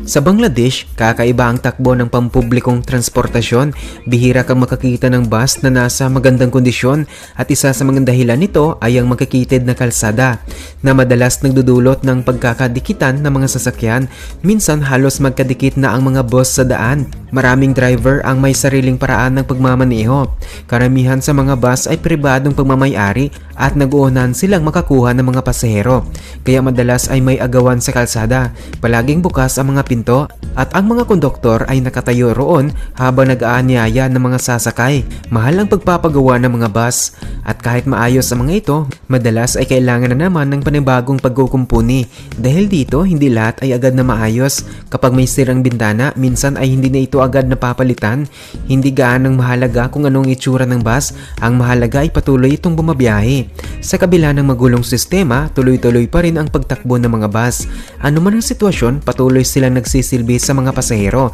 Sa Bangladesh, kakaiba ang takbo ng pampublikong transportasyon. Bihira kang makakita ng bus na nasa magandang kondisyon at isa sa mga dahilan nito ay ang magkakitid na kalsada na madalas nagdudulot ng pagkakadikitan ng mga sasakyan. Minsan halos magkadikit na ang mga bus sa daan. Maraming driver ang may sariling paraan ng pagmamaneho. Karamihan sa mga bus ay pribadong pagmamayari at nag-uunahan silang makakuha ng mga pasahero. Kaya madalas ay may agawan sa kalsada. Palaging bukas ang mga pinto at ang mga konduktor ay nakatayo roon habang nag-aanyaya ng mga sasakay. Mahal ang pagpapagawa ng mga bus at kahit maayos ang mga ito, madalas ay kailangan na naman ng panibagong pagkukumpuni. Dahil dito, hindi lahat ay agad na maayos. Kapag may sirang bintana, minsan ay hindi na ito agad napapalitan. Hindi gaanong mahalaga kung anong itsura ng bus, ang mahalaga ay patuloy itong bumabiyahe. Sa kabila ng magulong sistema, tuloy-tuloy pa rin ang pagtakbo ng mga bus. Ano man ang sitwasyon, patuloy silang nagsisilbi sa mga pasahero.